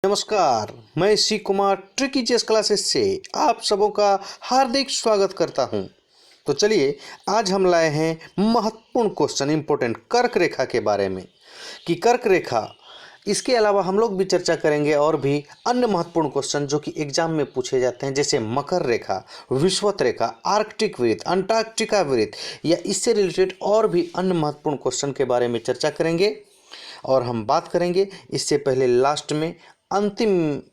नमस्कार, मैं सी Kumar tricky chess classes से आप सबों का हार्दिक स्वागत करता हूं। तो चलिए आज हम लाए हैं महत्वपूर्ण क्वेश्चन इंपॉर्टेंट कर्क रेखा के बारे में कि कर्क रेखा, इसके अलावा हम लोग भी चर्चा करेंगे और भी अन्य महत्वपूर्ण क्वेश्चन जो कि एग्जाम में पूछे जाते हैं, जैसे मकर रेखा, विषुवत रेखा, आर्कटिक वृत्त, अंटार्कटिका वृत्त या इससे रिलेटेड और भी अन्य महत्वपूर्ण क्वेश्चन के बारे में चर्चा करेंगे और हम बात करेंगे। इससे पहले लास्ट में अंतिम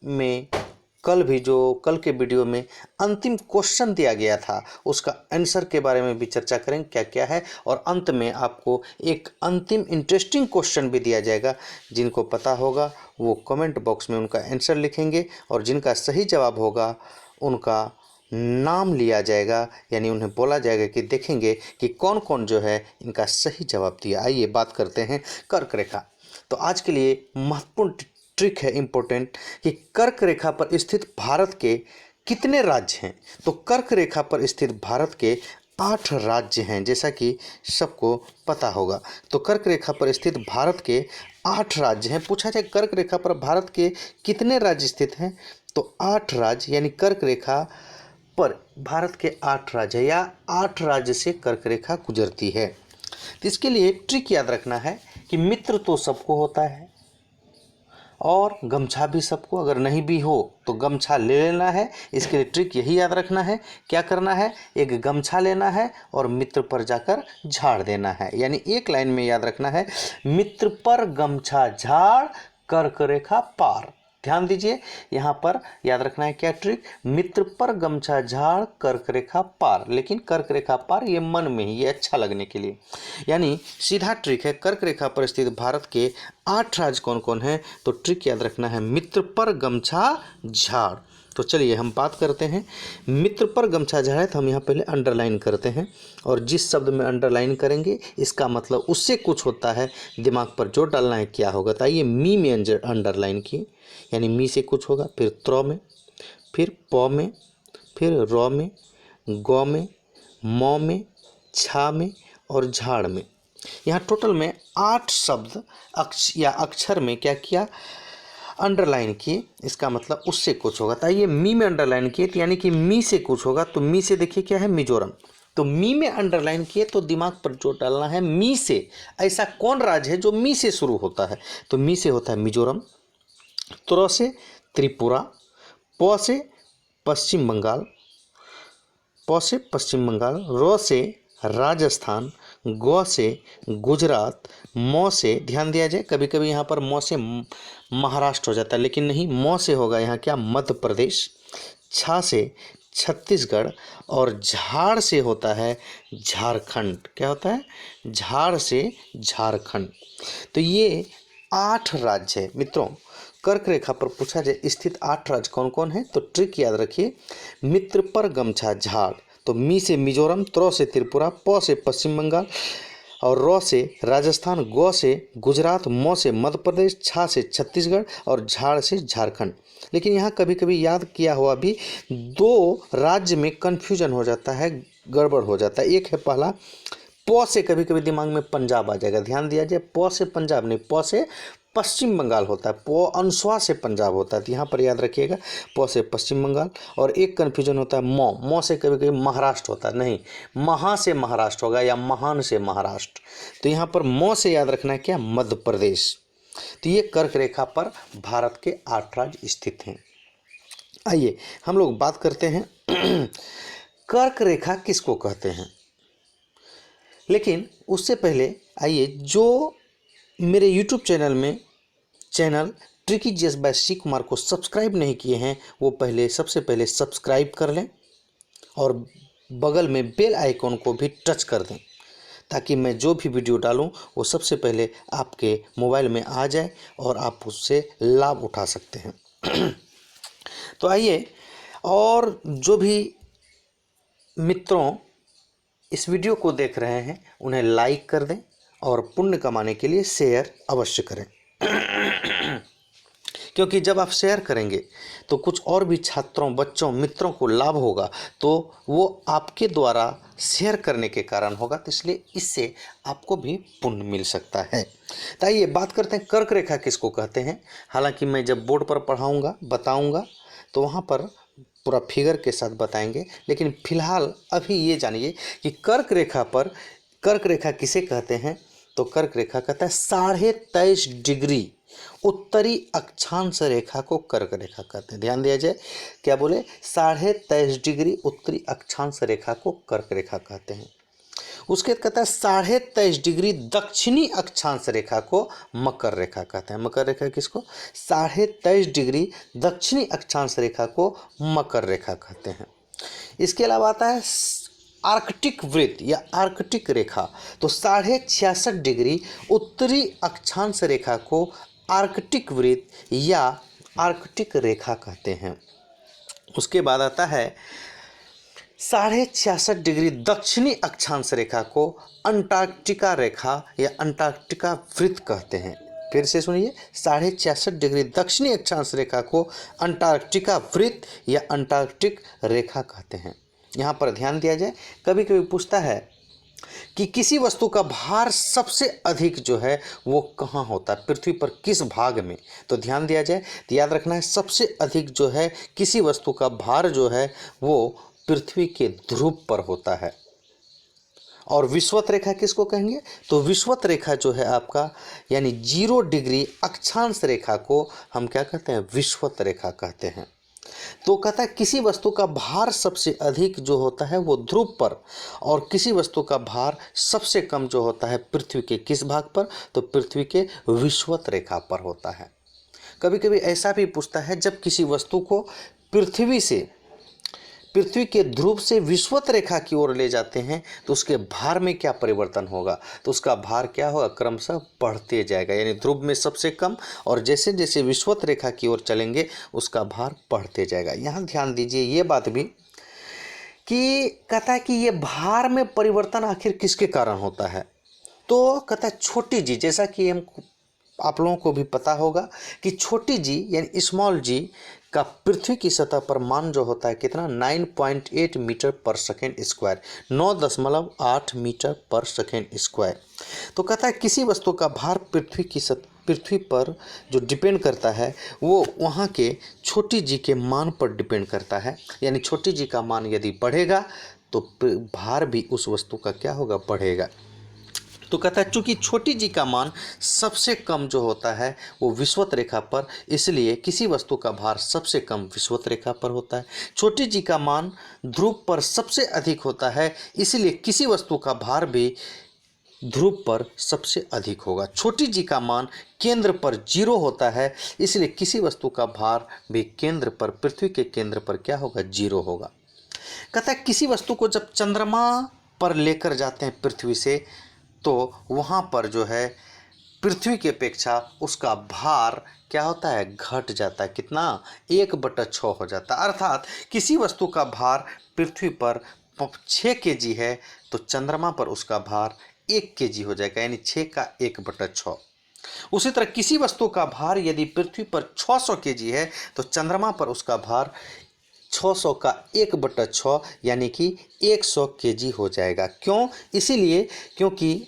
में कल के वीडियो में अंतिम क्वेश्चन दिया गया था, उसका आंसर के बारे में भी चर्चा करेंगे क्या क्या है, और अंत में आपको एक अंतिम इंटरेस्टिंग क्वेश्चन भी दिया जाएगा। जिनको पता होगा वो कमेंट बॉक्स में उनका आंसर लिखेंगे और जिनका सही जवाब होगा उनका नाम लिया जाएगा, यानी उन्हें बोला जाएगा कि देखेंगे कि कौन कौन जो है इनका सही जवाब दिया। आइए बात करते हैं कर्क रेखा। तो आज के लिए महत्वपूर्ण ट्रिक है इम्पोर्टेंट कि कर्क रेखा पर स्थित भारत के कितने राज्य हैं। तो कर्क रेखा पर स्थित भारत के 8 राज्य हैं, जैसा कि सबको पता होगा। तो कर्क रेखा पर स्थित भारत के 8 राज्य हैं। पूछा जाए कर्क रेखा पर भारत के कितने राज्य स्थित हैं, तो 8 राज्य, यानी कर्क रेखा पर भारत के 8 राज्य या 8 राज्य से कर्क रेखा गुजरती है। तो इसके लिए ट्रिक याद रखना है कि मित्र तो सबको होता है और गमछा भी सबको, अगर नहीं भी हो तो गमछा ले लेना है। इसके लिए ट्रिक यही याद रखना है, क्या करना है, एक गमछा लेना है और मित्र पर जाकर झाड़ देना है। यानी एक लाइन में याद रखना है, मित्र पर गमछा झाड़ कर्क रेखा पार। ध्यान दीजिए, यहाँ पर याद रखना है क्या ट्रिक, मित्र पर गमछा झाड़ कर्क रेखा पार। लेकिन कर्क रेखा पार ये मन में ही, ये अच्छा लगने के लिए, यानी सीधा ट्रिक है। कर्क रेखा पर स्थित भारत के 8 राज्य कौन कौन हैं, तो ट्रिक याद रखना है मित्र पर गमछा झाड़। तो चलिए हम बात करते हैं मित्र पर गमछा झाड़ है, तो हम यहाँ पहले अंडरलाइन करते हैं और जिस शब्द में अंडरलाइन करेंगे इसका मतलब उससे कुछ होता है, दिमाग पर जोर डालना है क्या होगा। तो आइए मी में अंडरलाइन किए, यानी मी से कुछ होगा, फिर त्र में, फिर प में, फिर र में, ग में, म में, छा में और झाड़ में। यहाँ टोटल में 8 शब्द अक्षर में क्या किया, अंडरलाइन किए। इसका मतलब उससे कुछ होगा। तो ये मी में अंडरलाइन किए, तो यानी कि मी से कुछ होगा। तो मी से देखिए क्या है, मिजोरम। तो मी में अंडरलाइन किए तो दिमाग पर जोर डालना है मी से, ऐसा कौन राज्य है जो मी से शुरू होता है। तो मी से होता है मिजोरम, त्र से त्रिपुरा, प से पश्चिम बंगाल, प से पश्चिम बंगाल, र से राजस्थान, ग से गुजरात, म से ध्यान दिया जाए, कभी कभी यहाँ पर म से महाराष्ट्र हो जाता है, लेकिन नहीं, म से होगा यहाँ क्या, मध्य प्रदेश, छा से छत्तीसगढ़ और झाड़ से होता है झारखंड। क्या होता है, झाड़ से झारखंड। तो ये 8 राज्य है मित्रों। कर्क रेखा पर पूछा जाए स्थित 8 राज्य कौन कौन है, तो ट्रिक याद रखिए, मित्र पर गमछा झाड़। तो मी से मिजोरम, त्र से त्रिपुरा, प से पश्चिम बंगाल और र से राजस्थान, ग से गुजरात, म से मध्य प्रदेश, छा से छत्तीसगढ़ और झाड़ से झारखंड। लेकिन यहाँ कभी कभी याद किया हुआ भी 2 राज्य में कन्फ्यूजन हो जाता है, गड़बड़ हो जाता है। एक है पहला, प से कभी कभी दिमाग में पंजाब आ जाएगा, ध्यान दिया जाए, प से पंजाब नहीं, प से पश्चिम बंगाल होता है, प अंशवा से पंजाब होता है। तो यहाँ पर याद रखिएगा प से पश्चिम बंगाल। और एक कन्फ्यूजन होता है म से कभी कभी महाराष्ट्र होता है, नहीं, महा से महाराष्ट्र होगा या महान से महाराष्ट्र। तो यहाँ पर म से याद रखना है क्या, मध्य प्रदेश। तो ये कर्क रेखा पर भारत के 8 राज्य स्थित हैं। आइए हम लोग बात करते हैं कर्क रेखा किसको कहते हैं। लेकिन उससे पहले आइए, जो मेरे YouTube channel tricky chess by C Kumar को सब्सक्राइब नहीं किए हैं, वो सबसे पहले सब्सक्राइब कर लें और बगल में बेल आइकॉन को भी टच कर दें, ताकि मैं जो भी वीडियो डालूं वो सबसे पहले आपके मोबाइल में आ जाए और आप उससे लाभ उठा सकते हैं। तो आइए, और जो भी मित्रों इस वीडियो को देख रहे हैं उन्हें लाइक कर दें और पुण्य कमाने के लिए शेयर अवश्य करें। क्योंकि जब आप शेयर करेंगे तो कुछ और भी छात्रों, बच्चों, मित्रों को लाभ होगा, तो वो आपके द्वारा शेयर करने के कारण होगा, तो इसलिए इससे आपको भी पुण्य मिल सकता है। तो आइए बात करते हैं कर्क रेखा किसको कहते हैं। हालांकि मैं जब बोर्ड पर पढ़ाऊँगा, बताऊँगा, तो वहाँ पर पूरा फिगर के साथ बताएंगे, लेकिन फिलहाल अभी ये जानिए कि कर्क रेखा किसे कहते हैं। तो कर्क रेखा कहता है 23.5 डिग्री उत्तरी अक्षांश रेखा को कर्क रेखा कहते हैं। ध्यान दिया जाए, क्या बोले, 23.5 डिग्री उत्तरी अक्षांश रेखा को कर्क रेखा कहते हैं। उसके कहता है 23.5 डिग्री दक्षिणी अक्षांश रेखा को मकर रेखा कहते हैं। मकर रेखा किसको, 23.5 डिग्री दक्षिणी अक्षांश रेखा को मकर रेखा कहते हैं। इसके अलावा आता है आर्कटिक वृत्त या आर्कटिक रेखा। तो 66.5 डिग्री उत्तरी अक्षांश रेखा को आर्कटिक वृत्त या आर्कटिक रेखा कहते हैं। उसके बाद आता है 66.5 डिग्री दक्षिणी अक्षांश रेखा को अंटार्कटिका रेखा या अंटार्कटिका वृत्त कहते हैं। फिर से सुनिए, 66.5 डिग्री दक्षिणी अक्षांश रेखा को अंटार्कटिका वृत्त या अंटार्कटिक रेखा कहते हैं। यहाँ पर ध्यान दिया जाए, कभी कभी पूछता है कि किसी वस्तु का भार सबसे अधिक जो है वो कहाँ होता है, पृथ्वी पर किस भाग में। तो ध्यान दिया जाए, तो याद रखना है सबसे अधिक जो है किसी वस्तु का भार जो है वो पृथ्वी के ध्रुव पर होता है। और विषुवत रेखा किसको कहेंगे, तो विषुवत रेखा जो है आपका यानी 0 डिग्री अक्षांश रेखा को हम क्या कहते हैं, विषुवत रेखा कहते हैं। तो कहता है किसी वस्तु का भार सबसे अधिक जो होता है वो ध्रुव पर, और किसी वस्तु का भार सबसे कम जो होता है पृथ्वी के किस भाग पर, तो पृथ्वी के विषुवत रेखा पर होता है। कभी कभी ऐसा भी पूछता है, जब किसी वस्तु को पृथ्वी के ध्रुव से विषुवत रेखा की ओर ले जाते हैं तो उसके भार में क्या परिवर्तन होगा, तो उसका भार क्या होगा, क्रमशः बढ़ते जाएगा, यानी ध्रुव में सबसे कम और जैसे जैसे विषुवत रेखा की ओर चलेंगे उसका भार बढ़ते जाएगा। यहाँ ध्यान दीजिए ये बात भी कि कहता है कि ये भार में परिवर्तन आखिर किसके कारण होता है। तो कहता है छोटी जी, जैसा कि आप लोगों को भी पता होगा कि छोटी जी यानी स्मॉल जी का पृथ्वी की सतह पर मान जो होता है कितना, 9.8 मीटर पर सेकेंड स्क्वायर, 9.8 मीटर पर सेकेंड स्क्वायर। तो कहता है किसी वस्तु का भार पृथ्वी पर जो डिपेंड करता है वो वहाँ के छोटी जी के मान पर डिपेंड करता है, यानी छोटी जी का मान यदि बढ़ेगा तो भार भी उस वस्तु का क्या होगा, बढ़ेगा। तो कहता है चूंकि छोटी जी का मान सबसे कम जो होता है वो विषुवत रेखा पर, इसलिए किसी वस्तु का भार सबसे कम विषुवत रेखा पर होता है। छोटी जी का मान ध्रुव पर सबसे अधिक होता है, इसलिए किसी वस्तु का भार भी ध्रुव पर सबसे अधिक होगा। छोटी जी का मान केंद्र पर 0 होता है, इसलिए किसी वस्तु का भार भी केंद्र पर, पृथ्वी के केंद्र पर क्या होगा, 0 होगा। कहता है किसी वस्तु को जब चंद्रमा पर लेकर जाते हैं पृथ्वी से, तो वहाँ पर जो है पृथ्वी की अपेक्षा उसका भार क्या होता है, घट जाता है। कितना, 1/6 हो जाता है। अर्थात किसी वस्तु का भार पृथ्वी पर 6 kg है तो चंद्रमा पर उसका भार 1 kg हो जाएगा, यानी 6 का 1/6। उसी तरह किसी वस्तु का भार यदि पृथ्वी पर 600 kg है तो चंद्रमा पर उसका भार 600 का 1/6 यानी कि 100 kg हो जाएगा। क्यों, इसीलिए क्योंकि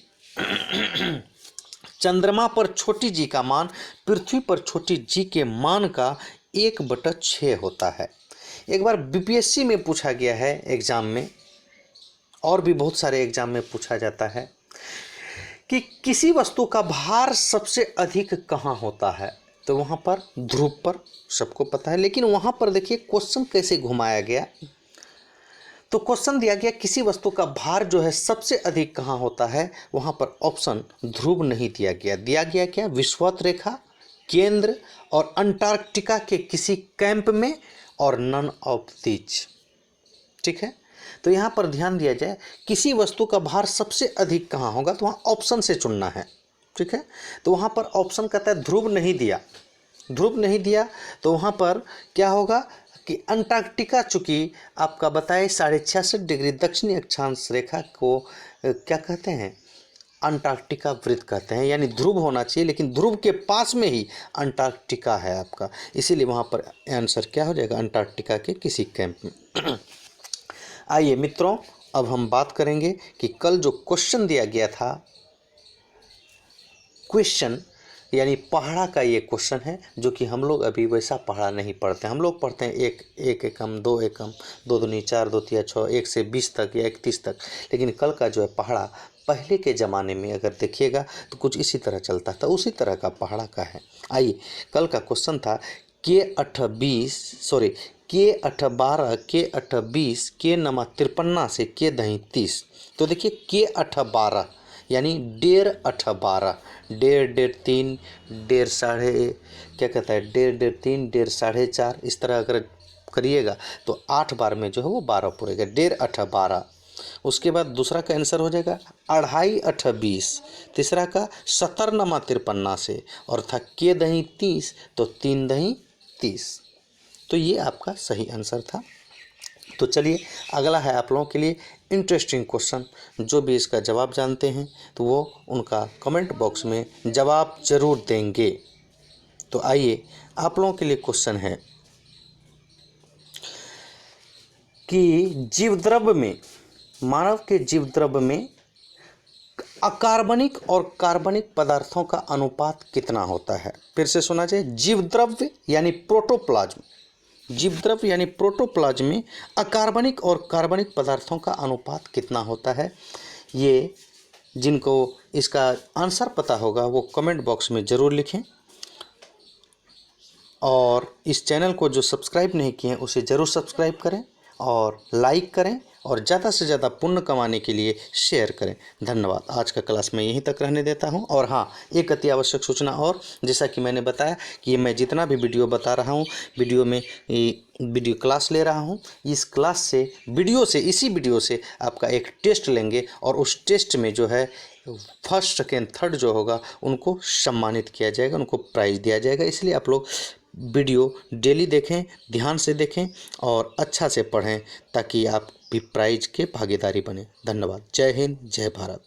चंद्रमा पर छोटी जी का मान पृथ्वी पर छोटी जी के मान का 1/6 होता है। एक बार बीपीएससी में पूछा गया है एग्जाम में, और भी बहुत सारे एग्जाम में पूछा जाता है कि किसी वस्तु का भार सबसे अधिक कहाँ होता है, तो वहाँ पर ध्रुव पर, सबको पता है। लेकिन वहाँ पर देखिए क्वेश्चन कैसे घुमाया गया। तो क्वेश्चन दिया गया किसी वस्तु का भार जो है सबसे अधिक कहाँ होता है, वहाँ पर ऑप्शन ध्रुव नहीं दिया गया, दिया गया क्या, विषुवत रेखा, केंद्र और अंटार्कटिका के किसी कैंप में, और नन ऑफ दीज। ठीक है, तो यहाँ पर ध्यान दिया जाए किसी वस्तु का भार सबसे अधिक कहाँ होगा, तो वहाँ ऑप्शन से चुनना है। ठीक है, तो वहाँ पर ऑप्शन कहता है ध्रुव नहीं दिया, तो वहाँ पर क्या होगा कि अंटार्कटिका, चूँकि आपका बताए 66.5 डिग्री दक्षिणी अक्षांश रेखा को क्या कहते हैं, अंटार्कटिका वृत्त कहते हैं, यानी ध्रुव होना चाहिए लेकिन ध्रुव के पास में ही अंटार्कटिका है आपका, इसीलिए वहाँ पर आंसर क्या हो जाएगा, अंटार्कटिका के किसी कैंप में। आइए मित्रों, अब हम बात करेंगे कि कल जो क्वेश्चन दिया गया था, क्वेश्चन यानी पहाड़ा का ये क्वेश्चन है, जो कि हम लोग अभी वैसा पहाड़ा नहीं पढ़ते। हम लोग पढ़ते हैं एक एकम, दो एकम, दो दूनी चार, दो तिया छः, 1 से 20 तक या 31 तक। लेकिन कल का जो है पहाड़ा, पहले के ज़माने में अगर देखिएगा तो कुछ इसी तरह चलता था, उसी तरह का पहाड़ा का है। आइए, कल का क्वेश्चन था के 8 12 के 8 20 के नमा 53 से के दही 30। तो देखिए के 8 12 यानी 1.5 8 12, 1.5 3, 1.5 साढ़े क्या कहता है, 1.5 3, 1.5 साढ़े 4, इस तरह अगर करिएगा तो 8 बार में जो है वो 12 पूरेगा, 1.5 8 12। उसके बाद दूसरा का आंसर हो जाएगा 2.5 8 20, तीसरा का 70 नमा 53 से, और था के दही 30 तो 3 दही 30। तो ये आपका सही आंसर था। तो चलिए अगला है आप लोगों के लिए इंटरेस्टिंग क्वेश्चन। जो भी इसका जवाब जानते हैं तो वो उनका कमेंट बॉक्स में जवाब जरूर देंगे। तो आइए, आप लोगों के लिए क्वेश्चन है कि जीवद्रव्य में, मानव के जीवद्रव्य में अकार्बनिक और कार्बनिक पदार्थों का अनुपात कितना होता है। फिर से सुना जाए, जीवद्रव्य यानी प्रोटोप्लाज्म, जीवद्रव्य यानी प्रोटोप्लाज्म में अकार्बनिक और कार्बनिक पदार्थों का अनुपात कितना होता है। ये जिनको इसका आंसर पता होगा वो कमेंट बॉक्स में ज़रूर लिखें, और इस चैनल को जो सब्सक्राइब नहीं किए हैं उसे ज़रूर सब्सक्राइब करें और लाइक करें, और ज़्यादा से ज़्यादा पुण्य कमाने के लिए शेयर करें। धन्यवाद। आज का क्लास मैं यहीं तक रहने देता हूं। और हाँ, एक अति आवश्यक सूचना और, जैसा कि मैंने बताया कि ये मैं जितना भी वीडियो बता रहा हूं, वीडियो में वीडियो क्लास ले रहा हूं, इस क्लास से, इसी वीडियो से आपका एक टेस्ट लेंगे, और उस टेस्ट में जो है फर्स्ट सेकेंड थर्ड जो होगा उनको सम्मानित किया जाएगा, उनको प्राइज़ दिया जाएगा। इसलिए आप लोग वीडियो डेली देखें, ध्यान से देखें और अच्छा से पढ़ें, ताकि आप भी प्राइज के भागीदारी बने। धन्यवाद। जय हिंद, जय भारत।